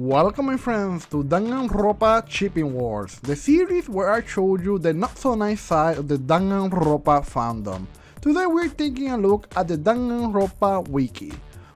Welcome my friends to DanganRonpa ShippingWars, the series where I showed you the not so nice side of the DanganRonpa fandom. Today we're taking a look at the DanganRonpa Wiki.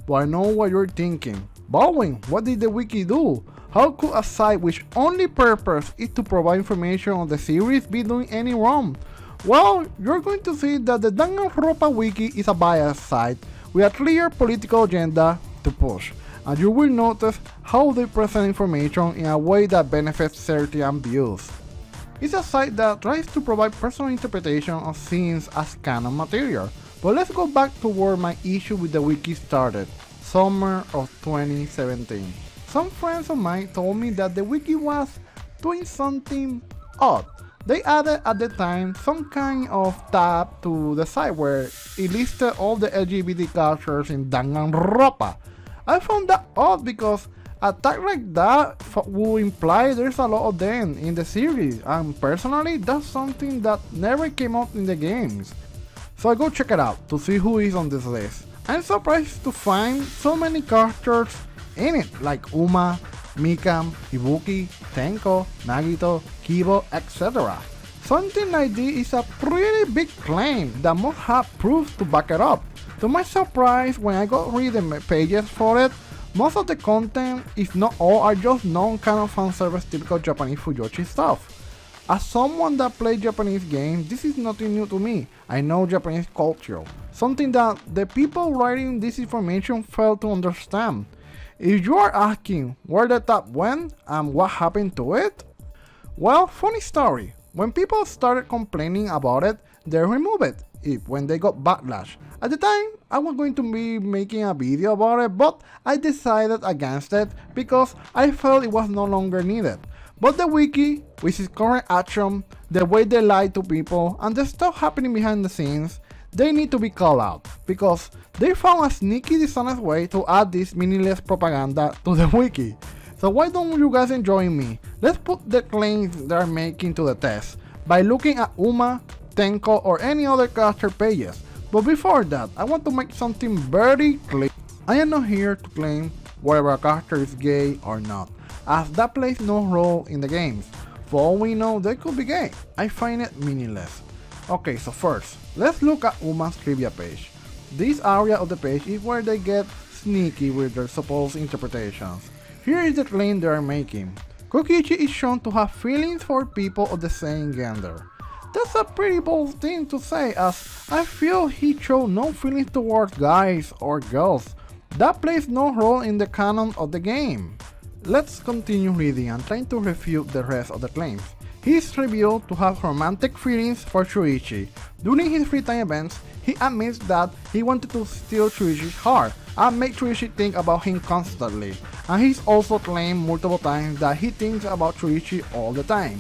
But I know what you're thinking. Balwin, what did the Wiki do? How could a site which only purpose is to provide information on the series be doing any wrong? Well, you're going to see that the DanganRonpa Wiki is a biased site with a clear political agenda to push. And you will notice how they present information in a way that benefits certain views. It's a site that tries to provide personal interpretation of scenes as canon material. But let's go back to where my issue with the wiki started, summer of 2017. Some friends of mine told me that the wiki was doing something odd. They added at the time some kind of tab to the site where it listed all the LGBT characters in DanganRonpa. I found that odd because a tag like that would imply there's a lot of them in the series, and personally that's something that never came out in the games. So I go check it out to see who is on this list. I'm surprised to find so many characters in it, like Uma, Mikan, Ibuki, Tenko, Nagito, Kibo, etc. Something like this is a pretty big claim that must have proof to back it up. To my surprise, when I got read the pages for it, most of the content, if not all, are just non-canon fanservice typical Japanese Fujoshi stuff. As someone that plays Japanese games, this is nothing new to me. I know Japanese culture, something that the people writing this information fail to understand. If you are asking where the tab went and what happened to it, well, funny story. When people started complaining about it, they removed it when they got backlash. At the time, I was going to be making a video about it, but I decided against it because I felt it was no longer needed. But the wiki, with its current action, the way they lie to people, and the stuff happening behind the scenes, they need to be called out, because they found a sneaky, dishonest way to add this meaningless propaganda to the wiki. So why don't you guys join me? Let's put the claims they're making to the test by looking at Uma, Tenko, or any other character pages. But before that, I want to make something very clear. I am not here to claim whether a character is gay or not, as that plays no role in the games. For all we know, they could be gay. I find it meaningless. Okay, so first, let's look at Uma's trivia page. This area of the page is where they get sneaky with their supposed interpretations. Here is the claim they are making. Kokichi is shown to have feelings for people of the same gender. That's a pretty bold thing to say, as I feel he showed no feelings towards guys or girls. That plays no role in the canon of the game. Let's continue reading and trying to refute the rest of the claims. He is revealed to have romantic feelings for Shuichi. During his free time events, he admits that he wanted to steal Shuichi's heart and make Shuichi think about him constantly. And he's also claimed multiple times that he thinks about Shuichi all the time.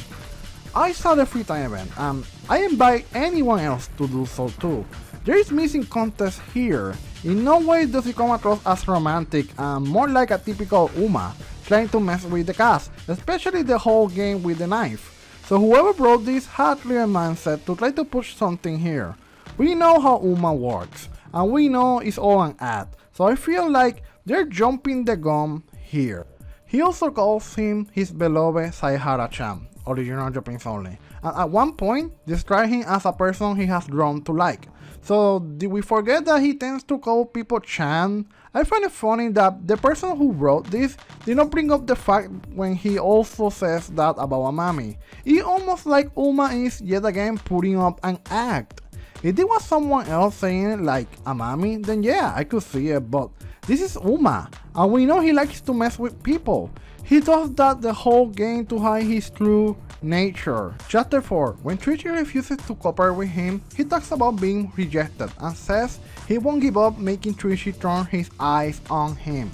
I saw the free time event and I invite anyone else to do so too. There is missing context here. In no way does he come across as romantic and more like a typical Uma, trying to mess with the cast, especially the whole game with the knife. So whoever wrote this had clear mindset to try to push something here. We know how Uma works, and we know it's all an ad, so I feel like they're jumping the gun here. He also calls him his beloved Saihara-chan, original Japanese only, and at one point describe him as a person he has grown to like. So did we forget that he tends to call people Chan? I find it funny that the person who wrote this did not bring up the fact when he also says that about Amami. It's almost like Uma is yet again putting up an act. If it was someone else saying it like Amami, then yeah, I could see it, but this is Uma, and we know he likes to mess with people. He does that the whole game to hide his true nature. Chapter 4. When Shuichi refuses to cooperate with him, he talks about being rejected and says he won't give up, making Shuichi turn his eyes on him.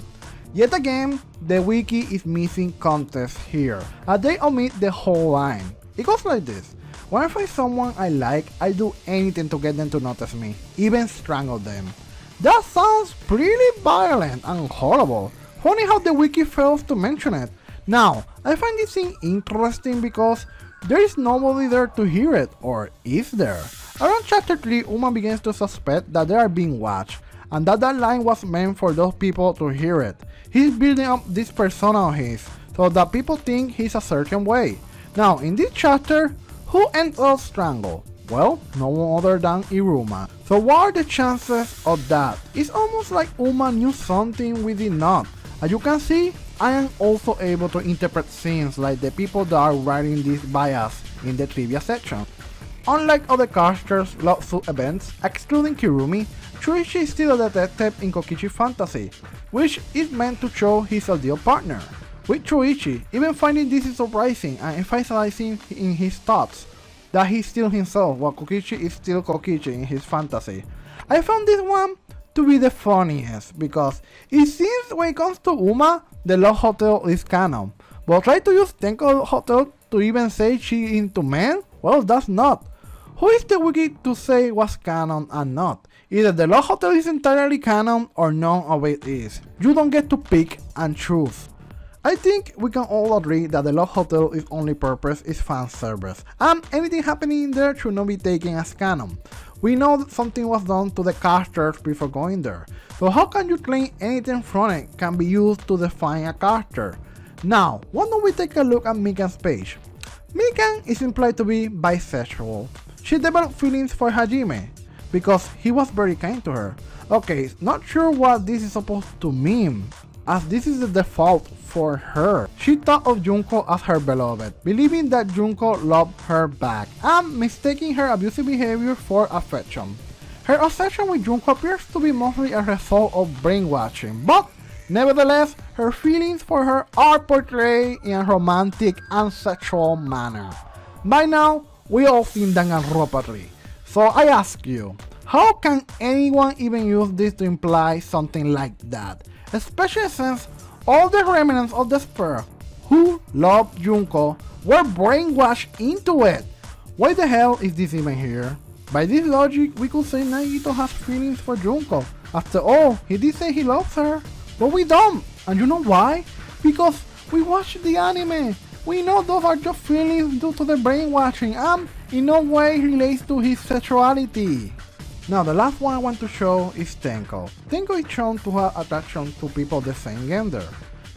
Yet again, the wiki is missing context here, as they omit the whole line. It goes like this. When I find someone I like, I do anything to get them to notice me, even strangle them. That sounds pretty violent and horrible. Funny how the wiki fails to mention it. Now, I find this thing interesting because there is nobody there to hear it, or is there? Around chapter 3, Uma begins to suspect that they are being watched, and that line was meant for those people to hear it. He's building up this persona of his, so that people think he's a certain way. Now, in this chapter, who ends up strangled? Well, no one other than Iruma. So what are the chances of that? It's almost like Uma knew something we did not. As you can see, I am also able to interpret scenes like the people that are writing this bias in the trivia section. Unlike other characters' lawsuit events, excluding Kirumi, Chuichi is still a detective in Kokichi fantasy, which is meant to show his ideal partner. With Chuichi, even finding this is surprising and emphasizing in his thoughts that he's still himself while Kokichi is still Kokichi in his fantasy. I found this one to be the funniest because it seems when it comes to Uma, the Love Hotel is canon, but try to use Tenko Hotel to even say she into men? Well, that's not. Who is the Wiki to say what's canon and not? Either the Love Hotel is entirely canon or none of it is. You don't get to pick and choose. I think we can all agree that the Love Hotel's only purpose is fan service, and anything happening in there should not be taken as canon. We know that something was done to the characters before going there, so how can you claim anything from it can be used to define a character? Now, why don't we take a look at Mikan's page? Mikan is implied to be bisexual. She developed feelings for Hajime, because he was very kind to her. Okay, not sure what this is supposed to mean, as this is the default for her. She thought of Junko as her beloved, believing that Junko loved her back, and mistaking her abusive behavior for affection. Her obsession with Junko appears to be mostly a result of brainwashing, but nevertheless, her feelings for her are portrayed in a romantic and sexual manner. By now, we all seen DanganRonpa 3, so I ask you, how can anyone even use this to imply something like that? Especially since all the remnants of the Spur who loved Junko were brainwashed into it. Why the hell is this even here? By this logic, we could say Nagito has feelings for Junko. After all, he did say he loves her. But we don't. And you know why? Because we watched the anime. We know those are just feelings due to the brainwashing and in no way relates to his sexuality. Now the last one I want to show is Tenko. Tenko is shown to have attraction to people the same gender.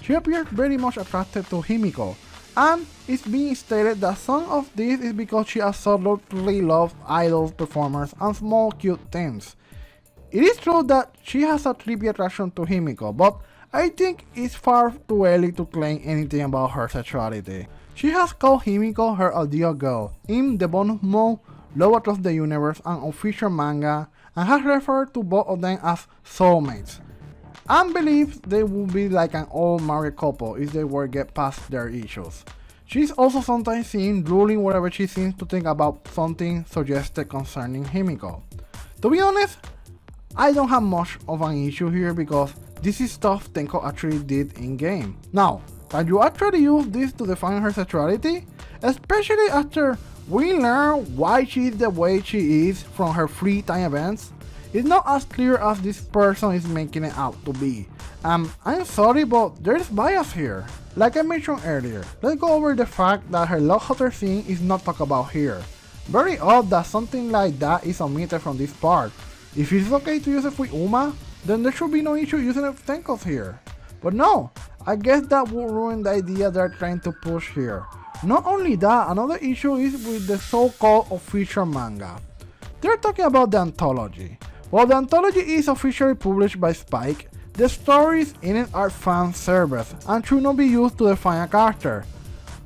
She appears very much attracted to Himiko, and it's being stated that some of this is because she absolutely loves idol performers and small cute things. It is true that she has a trippy attraction to Himiko, but I think it's far too early to claim anything about her sexuality. She has called Himiko her ideal girl in the bonus mode, Love Across the Universe, and official manga, and has referred to both of them as soulmates, and believes they would be like an old married couple if they were get past their issues. She's also sometimes seen drooling whenever she seems to think about something suggested concerning Himiko. To be honest, I don't have much of an issue here because this is stuff Tenko actually did in game. Now, can you actually use this to define her sexuality? Especially after we learn why she is the way she is from her free time events? It's not as clear as this person is making it out to be. I'm sorry, but there's bias here. Like I mentioned earlier, let's go over the fact that her love hotel scene is not talked about here. Very odd that something like that is omitted from this part. If it's okay to use it with Uma, then there should be no issue using it with Tenkos here. But no, I guess that would ruin the idea they're trying to push here. Not only that, another issue is with the so-called official manga. They're talking about the anthology. While the anthology is officially published by Spike, the stories in it are fan service and should not be used to define a character.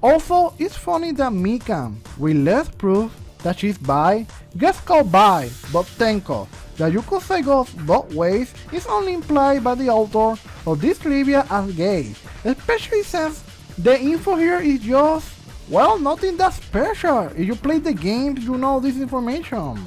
Also, it's funny that Mikan, with less proof that she's bi, gets called bi, but Tenko, that you could say goes both ways, is only implied by the author of this trivia as gay, especially since the info here is just, well, nothing that special. If you play the game, you know this information.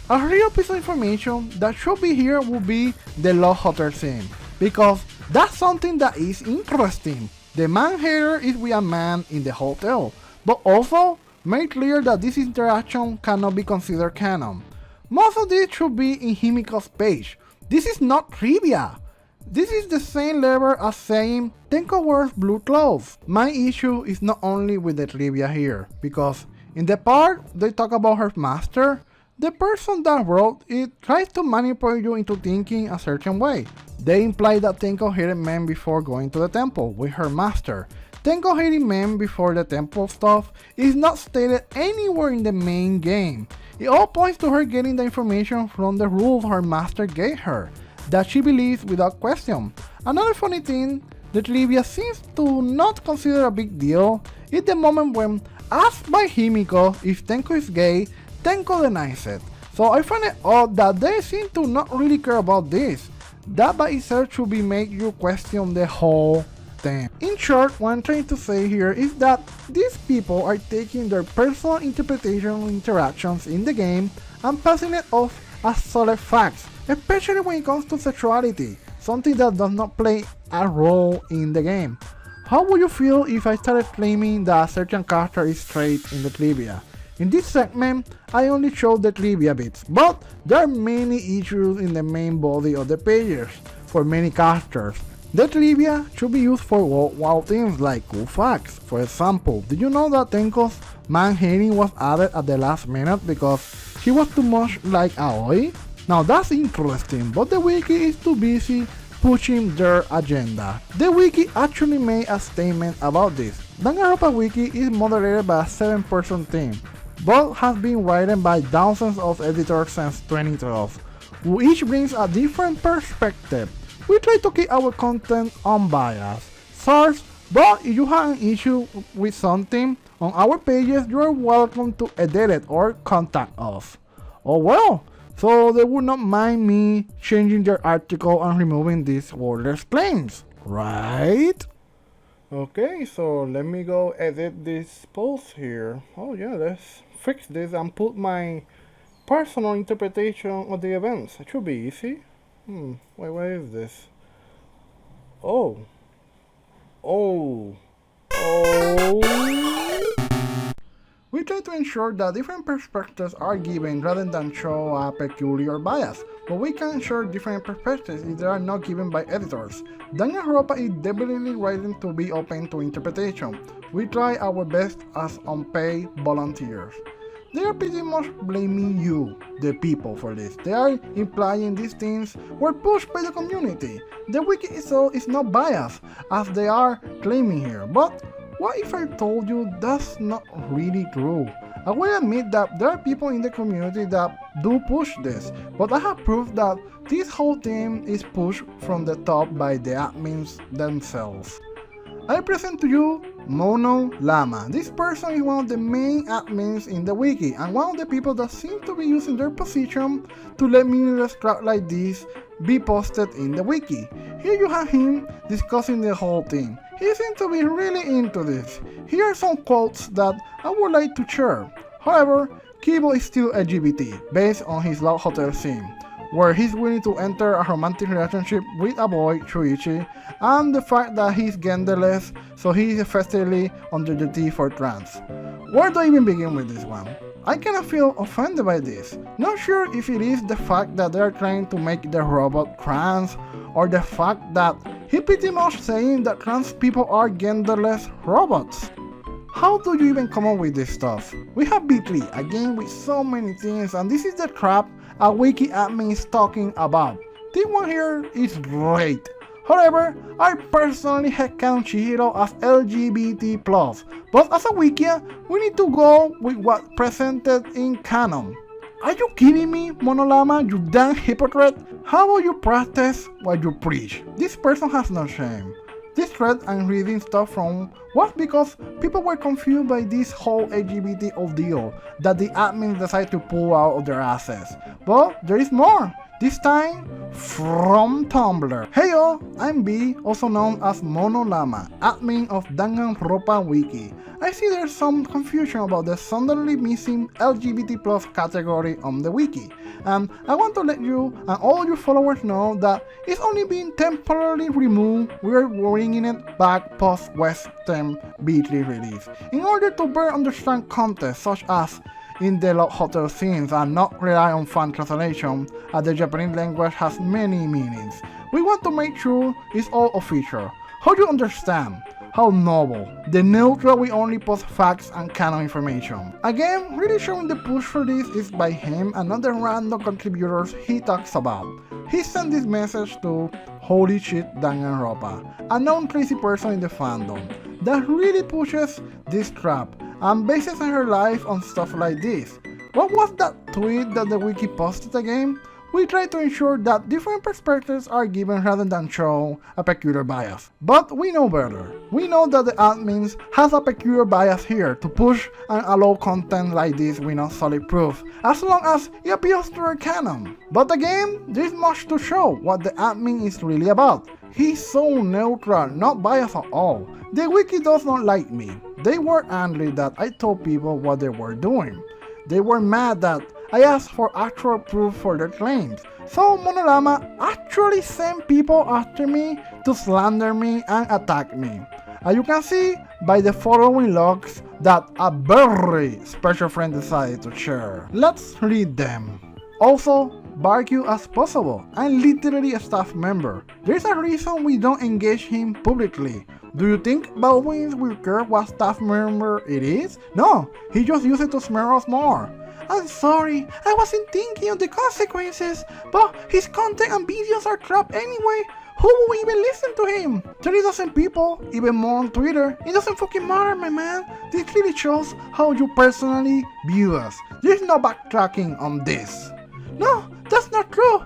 A real piece of information that should be here would be the love hotel scene, because that's something that is interesting. The man hater is with a man in the hotel, but also made clear that this interaction cannot be considered canon. Most of this should be in Himiko's page. This is not trivia. This is the same level as saying Tenko wears blue clothes. My issue is not only with the trivia here, because in the part they talk about her master, The person that wrote it tries to manipulate you into thinking a certain way. They imply that Tenko hated men before going to the temple with her master. Tenko hating men before the temple stuff is not stated anywhere in the main game. It all points to her getting the information from the rules her master gave her, that she believes without question. Another funny thing that Livia seems to not consider a big deal is the moment when, asked by Himiko if Tenko is gay, Tenko denies it. So I find it odd that they seem to not really care about this. That by itself should be make you question the whole thing. In short, what I'm trying to say here is that these people are taking their personal interpretation of interactions in the game and passing it off as solid facts, especially when it comes to sexuality, something that does not play a role in the game. How would you feel if I started claiming that a certain character is straight in the trivia? In this segment, I only showed the trivia bits, but there are many issues in the main body of the pages for many characters. The trivia should be used for wow things like cool facts. For example, did you know that Tenko's man-hating was added at the last minute because she was too much like Aoi? Now that's interesting, but the wiki is too busy pushing their agenda. The wiki actually made a statement about this. DanganRonpa Wiki is moderated by a 7-person team, but has been written by dozens of editors since 2012, who each brings a different perspective. We try to keep our content unbiased. Source, but if you have an issue with something on our pages, you are welcome to edit it or contact us. Oh well, so they would not mind me changing their article and removing these wordless claims, right? Okay, so let me go edit this post here. Oh yeah, let's fix this and put my personal interpretation of the events. It should be easy. Wait, what is this? Oh. We try to ensure that different perspectives are given rather than show a peculiar bias, but we can ensure different perspectives if they are not given by editors. DanganRonpa is definitely writing to be open to interpretation. We try our best as unpaid volunteers. They are pretty much blaming you, the people, for this. They are implying these things were pushed by the community. The wiki itself is not biased, as they are claiming here, but what if I told you that's not really true? I will admit that there are people in the community that do push this, but I have proof that this whole thing is pushed from the top by the admins themselves. I present to you Mono Llama. This person is one of the main admins in the wiki and one of the people that seem to be using their position to let meaningless crap like this be posted in the wiki. Here you have him discussing the whole thing. He seems to be really into this. Here are some quotes that I would like to share. However, Kibo is still LGBT, based on his love hotel scene, where he's willing to enter a romantic relationship with a boy, Shuichi, and the fact that he's genderless, so he is effectively under the T for trans. Where do I even begin with this one? I kind of feel offended by this. Not sure if it is the fact that they are trying to make the robot trans, or the fact that he pretty much saying that trans people are genderless robots. How do you even come up with this stuff? We have V3, a game with so many things, and this is the trap a wiki admin is talking about. This one here is great. However, I personally headcanon Chihiro as LGBT+, but as a wikia, we need to go with what presented in canon. Are you kidding me, Monolama, you damn hypocrite? How will you practice what you preach? This person has no shame. This thread I'm reading stuff from was because people were confused by this whole LGBT ordeal that the admins decided to pull out of their asses. But there is more. This time from Tumblr. Heyo, I'm B, also known as Mono Llama, admin of DanganRonpa Wiki. I see there's some confusion about the suddenly missing LGBT+ category on the wiki, and I want to let you and all your followers know that it's only been temporarily removed. We're bringing it back post-Western V3 release, in order to better understand context such as in the hotel scenes and not rely on fan translation, as the Japanese language has many meanings. We want to make sure it's all official. How do you understand? how noble. The neutral we only post facts and canon information. Again, really showing the push for this is by him and other random contributors he talks about. He sent this message to Holy Shit DanganRonpa, a known crazy person in the fandom, that really pushes this trap and bases her life on stuff like this. What was that tweet that the wiki posted again? We try to ensure that different perspectives are given rather than show a peculiar bias. But we know better. We know that the admins has a peculiar bias here to push and allow content like this without solid proof, as long as it appeals to their canon. But again, there's much to show what the admin is really about. He's so neutral, not biased at all. The wiki does not like me. They were angry that I told people what they were doing. They were mad that I asked for actual proof for their claims. So Monolama actually sent people after me to slander me and attack me. As you can see by the following logs that a very special friend decided to share. Let's read them. Also, barbecue as possible. I'm literally a staff member. There's a reason we don't engage him publicly. Do you think Baldwin will care what staff member it is? No, he just used it to smear us more. I'm sorry, I wasn't thinking of the consequences, but his content and videos are crap anyway. Who will even listen to him? 30,000 people, even more on Twitter. It doesn't fucking matter, my man. This really shows how you personally view us. There's no backtracking on this. No, that's not true.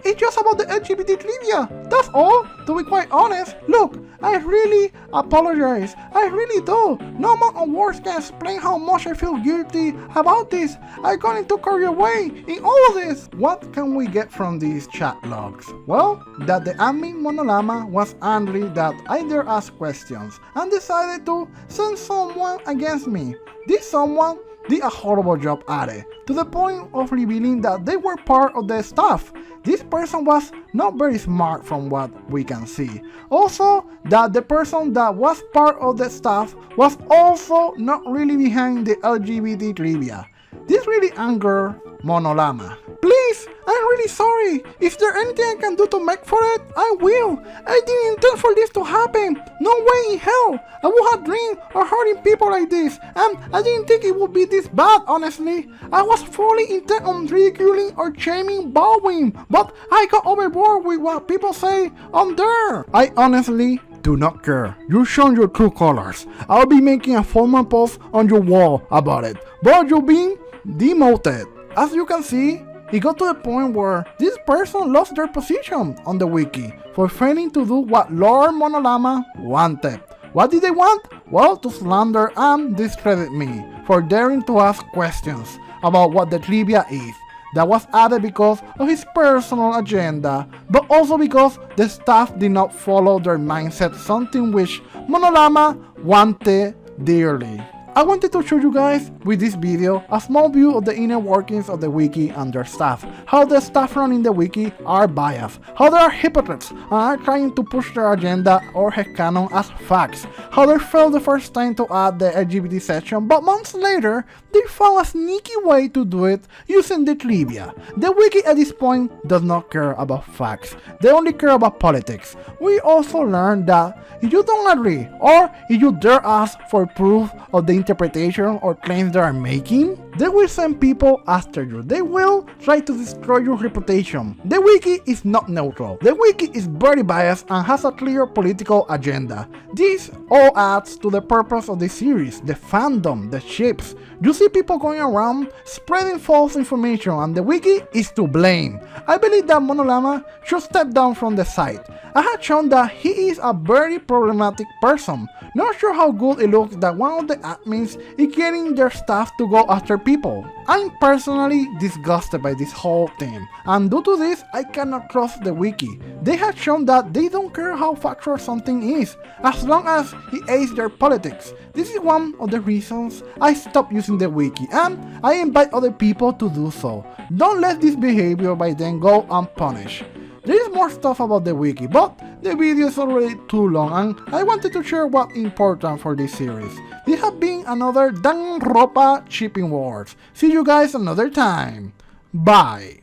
It's just about the LGBT trivia. That's all. To be quite honest, look, I really apologize. I really do. No amount of words can explain how much I feel guilty about this. I got into carried away in all of this. What can we get from these chat logs? Well, that the admin Monolama was angry that I dare ask questions and decided to send someone against me. This someone did a horrible job at it, to the point of revealing that they were part of the staff. This person was not very smart from what we can see. Also, that the person that was part of the staff was also not really behind the LGBT trivia. This really angered Monolama. Please, I'm really sorry. If there's anything I can do to make for it, I will. I didn't intend for this to happen. No way in hell. I would have dreamed of hurting people like this. And I didn't think it would be this bad, honestly. I was fully intent on ridiculing or shaming Baldwin, but I got overboard with what people say on there. I honestly do not care. You've shown your true colors. I'll be making a formal post on your wall about it. But you're being demoted. As you can see, it got to the point where this person lost their position on the wiki for failing to do what Lord Monolama wanted. What did they want? Well, to slander and discredit me for daring to ask questions about what the trivia is. That was added because of his personal agenda, but also because the staff did not follow their mindset, something which Monolama wanted dearly. I wanted to show you guys with this video a small view of the inner workings of the wiki and their staff, how the staff running the wiki are biased, how they are hypocrites and are trying to push their agenda or headcanon as facts, how they failed the first time to add the LGBT section, but months later they found a sneaky way to do it using the trivia. The wiki at this point does not care about facts, they only care about politics. We also learned that if you don't agree or if you dare ask for proof of the interpretation or claims they are making, they will send people after you. They will try to destroy your reputation. The wiki is not neutral. The wiki is very biased and has a clear political agenda. This all adds to the purpose of the series, the fandom, the ships. You see people going around spreading false information and the wiki is to blame. I believe that Monolama should step down from the site. I had shown that he is a very problematic person. Not sure how good it looks that one of the admins is getting their staff to go after people. I'm personally disgusted by this whole thing, and due to this I cannot trust the wiki. They have shown that they don't care how factual something is, as long as it aids their politics. This is one of the reasons I stopped using the wiki, and I invite other people to do so. Don't let this behavior by them go unpunished. There is more stuff about the wiki, but the video is already too long and I wanted to share what's important for this series. This has been another DanganRonpa Shipping Wars. See you guys another time. Bye.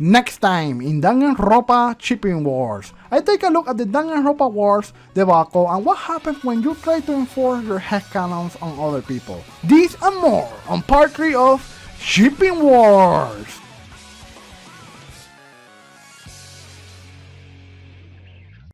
Next time in DanganRonpa Shipping Wars, I take a look at the DanganRonpa Wars debacle and what happens when you try to enforce your headcanons on other people. This and more on part 3 of Shipping Wars!